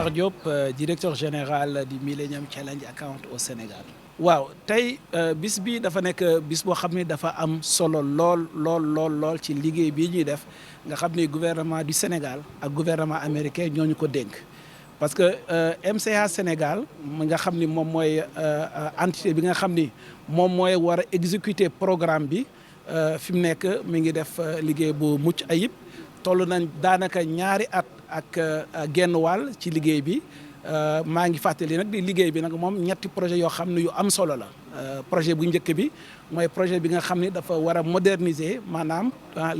Omar Diop directeur général du Millennium Challenge Account au Sénégal. waaw tey bis bi dafa nekk bis boo xam ne dafa am solo lool ci liggéey bii ñuy def nga xam ni gouvernement du Sénégal ak gouvernement américain ñooñu ko dénk. parce que MCA Sénégal mi nga xam ni moom mooy entité bi nga xam ni moom mooy war a exécuter programme bi fi mu nekk mi ngi def liggéey bu mucc ayib toll nañ daanaka ñaari at ak genn wàll ci liggéey bi. maa ngi fàttali nag di liggéey bi nag moom ñetti projet yoo xam ne yu am solo la projet bu njëkk bi mooy projet bi nga xam ni dafa war a moderniser maanaam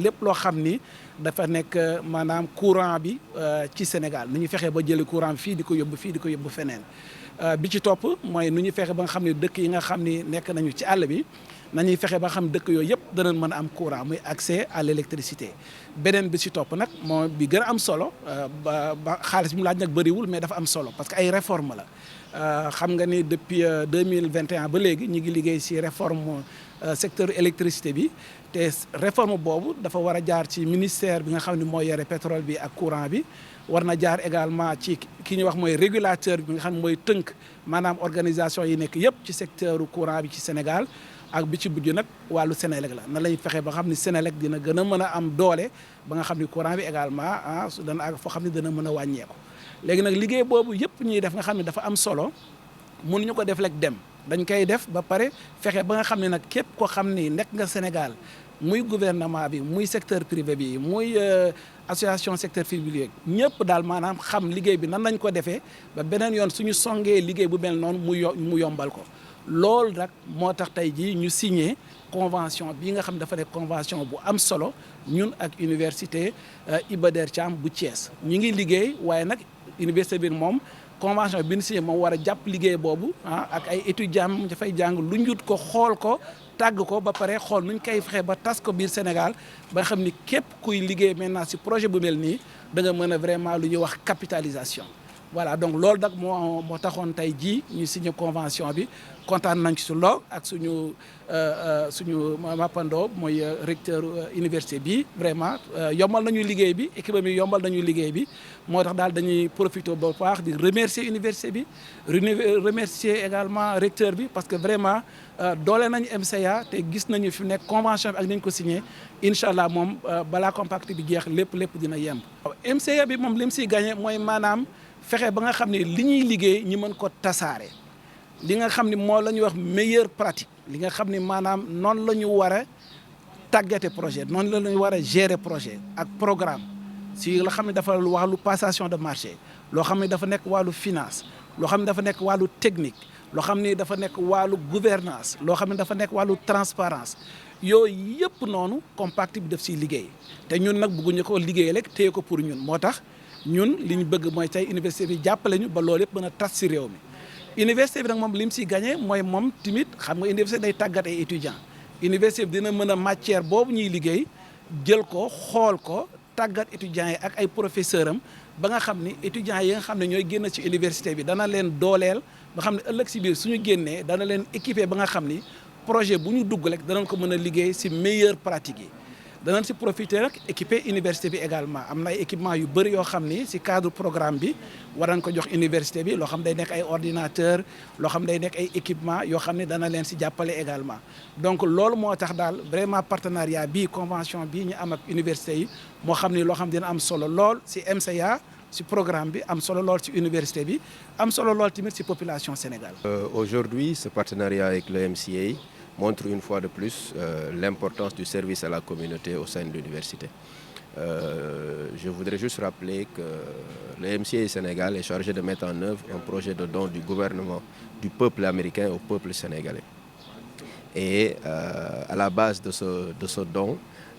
lépp loo xam ni dafa nekk maanaam courant bi ci Sénégal nu ñu fexe ba jëlee courant fii di ko yóbbu feneen bi ci topp mooy nu ñu fexe ba nga xam ne dëkk yi nga xam ni nekk nañu ci àll bi nañuy fexe ba xam dëkk yooyu yëpp danañ mën a am courant muy accès à l'électricité beneen bi ci topp nag moo bi gën a am solo ba xaalis bi mu laaj nag bëriwul mais dafa am solo parce que ay réforme la xam nga ni depuis 2021 ba léegi ñu ngi liggéey ci réforme secteur électricité bi te réforme boobu dafa war a jaar ci ministère bi nga xam ne mooy yore pétrole bi ak courant bi war na jaar également ci ki ñuy wax mooy régulateur bi nga xam ne mooy tënk maanaam organisation yi nekk yëpp ci secteur courant bi ci Sénégal ak bi ci mujj nag wàllu Sénélec la nan lañ fexe ba xam ni Sénélec dina gën a mën a am doole ba nga xam ni courant bi également dana ak foo xam ne dana mën a wàññeeku. léegi nag liggéey boobu yëpp ñuy def nga xam ne dafa am solo mënuñu ko def rek dem dañ koy def ba pare fexe ba nga xam ne nag képp koo xam ni nekk nga Sénégal muy gouvernement bi muy secteur privé bi muy association secteur public ñëpp daal maanaam xam liggéey bi nan lañ ko defee ba beneen yoon suñu songee liggéey bu mel noonu mu yombal ko. loolu nag moo tax tey jii ñu signé convention bii nga xam dafa nekk convention bu am solo ñun ak université Iba Der Thiam bu Thiès ñu ngi liggéey waaye nag université bi moom convention bi ñu signé moom war a jàpp liggéey boobu ak ay étudiants dafay jàng lu njut ko xool ko tàgg ko ba pare xool nuñ koy fexe ba tas ko biir Sénégal ba nga xam ni képp kuy liggéey maintenant ci projet bu mel nii da nga mën a vraiment lu ñuy wax capitalisation. voilà donc loolu nag moo taxoon tey jii ñu signé convention bi kontaan nañ ci lool ak suñu mappandoo mooy recteur université bi vraiment yombal nañu liggéey bi équipe bi yombal nañu liggéey bi moo tax daal dañuy profité ba baax di remercier université bi remercier également recteur bi parce que vraiment doole nañu MCA te gis nañu fi nekk convention bi ak nañ ko signé incha allah moom balaa compact bi jeex lépp dina yemb. MCA bi moom li mu siy gagné mooy maanaam. fexe ba nga xam ne li ñuy liggéey ñi mën ko tasaare li nga xam ne moo la ñuy wax meilleure pratique li nga xam ne maanaam noonu la ñu war a tàggate projet noonu la ñu war a gérer projet ak programme si la xam ne dafa wàllu passation de marché loo xam ne dafa nekk wàllu finance loo xam ne dafa nekk wàllu technique loo xam ne dafa nekk wàllu gouvernance loo xam ne dafa nekk wàllu transparence yooyu yëpp noonu compact bi def siy liggéey te ñun nag bëgguñu ko liggéey rek téye ko pour ñun moo tax ñun li ñu bëgg mooy tey université bi jàppale ñu ba loolu yëpp mën a tas ci réew mi université bi nag moom li mu siy gagné mooy moom tamit xam nga université day tàggat ay étudiants université bi dina mën a matière boobu ñuy liggéey jël ko xool ko tàggat étudiants yi ak ay professeurs am ba nga xam ni étudiants yi nga xam ne ñooy génn ci université bi dana leen dooleel ba xam ne ëllëg ci biir suñu génnee dana leen équiper ba nga xam ni projet bu ñu dugg rek danañ ko mën a liggéey ci meilleure pratique yi. danañ si profiter rek équiper université bi également am na ay équipement yu bëri yoo xam ni si cadre programme bi war nañ ko jox université bi loo xam day nekk ay ordinateur loo xam day nekk ay équipement yoo xam ne dana leen si jàppale également donc loolu moo tax daal vraiment partenariat bii convention bii ñu am ak université yi moo xam ni loo xam dina am solo lool si MCA si programme bi am solo lool si université bi am solo lool tamit si population Sénégal. Aujourd'hui, ce partenariat avec le MCA montre une fois de plus l'importance du service à la communauté au sein de l'université. Je voudrais juste rappeler que le MCA Sénégal est chargé de mettre en œuvre un projet de don du gouvernement du peuple américain au peuple sénégalais. Et à la base de ce don,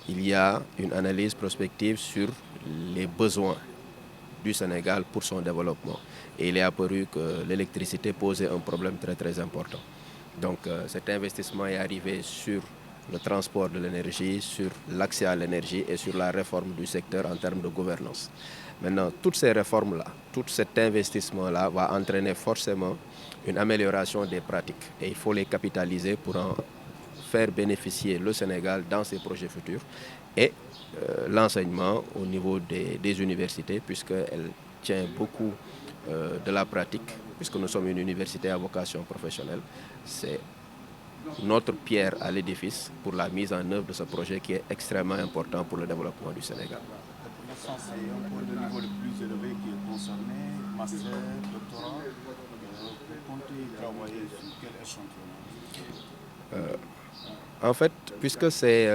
il y a une analyse prospective sur les besoins du Sénégal pour son développement. Et il est apparu que l'électricité posait un problème très important. Donc cet investissement est arrivé sur le transport de l'énergie, sur l'accès à l'énergie et sur la réforme du secteur en termes de gouvernance. Maintenant, toutes ces réformes-là, tout cet investissement-là va entraîner forcément une amélioration des pratiques. Et il faut les capitaliser pour en faire bénéficier le Sénégal dans ses projets futurs et l'enseignement au niveau des universités, puisqu'elle tient beaucoup de la pratique, puisque nous sommes une université à vocation professionnelle. C'est notre pierre à l'édifice pour la mise en œuvre de ce projet qui est extrêmement important pour le développement du Sénégal. C'est un peu le niveau le plus élevé qui est concerné, master, doctorat. Vous comptez travailler sur quel échantillon? En fait, puisque c'est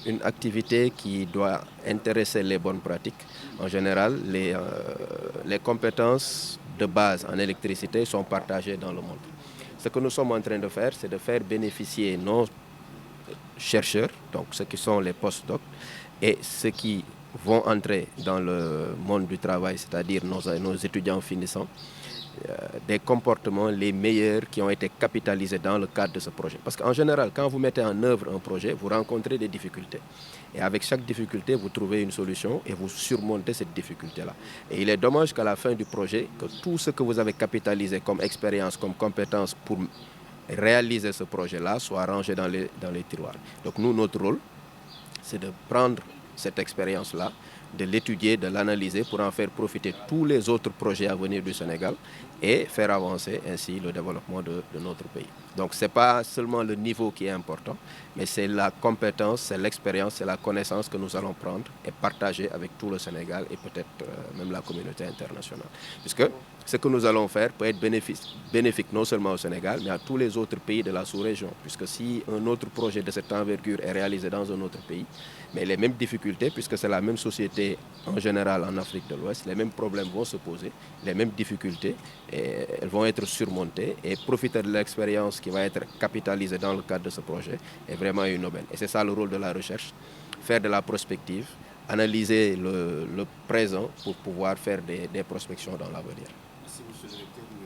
une activité qui doit intéresser les bonnes pratiques, en général, les compétences de base en électricité sont partagées dans le monde. Ce que nous sommes en train de faire, c'est de faire bénéficier nos chercheurs, donc ceux qui sont les postdocs, et ceux qui vont entrer dans le monde du travail, c'est-à-dire nos étudiants finissants, des comportements les meilleurs qui ont été capitalisés dans le cadre de ce projet. Parce qu'en général, quand vous mettez en œuvre un projet, vous rencontrez des difficultés. Et avec chaque difficulté, vous trouvez une solution et vous surmontez cette difficulté-là. Et il est dommage qu'à la fin du projet, que tout ce que vous avez capitalisé comme expérience, comme compétence pour réaliser ce projet-là soit rangé dans les tiroirs. Donc nous, notre rôle, c'est de prendre cette expérience-là, de l'étudier, de l'analyser pour en faire profiter tous les autres projets à venir du Sénégal et faire avancer ainsi le développement de notre pays. Donc ce n'est pas seulement le niveau qui est important, mais c'est la compétence, c'est l'expérience, c'est la connaissance que nous allons prendre et partager avec tout le Sénégal et peut-être même la communauté internationale. Puisque ce que nous allons faire peut être bénéfique non seulement au Sénégal, mais à tous les autres pays de la sous-région. Puisque si un autre projet de cette envergure est réalisé dans un autre pays, mais les mêmes difficultés, puisque c'est la même société en général en Afrique de l'Ouest, les mêmes problèmes vont se poser, les mêmes difficultés, et elles vont être surmontées et profiter de l'expérience qui va être capitalisée dans le cadre de ce projet est vraiment une aubaine. Et c'est ça le rôle de la recherche, faire de la prospective, analyser le présent pour pouvoir faire des prospections dans l'avenir. Merci, monsieur le directeur.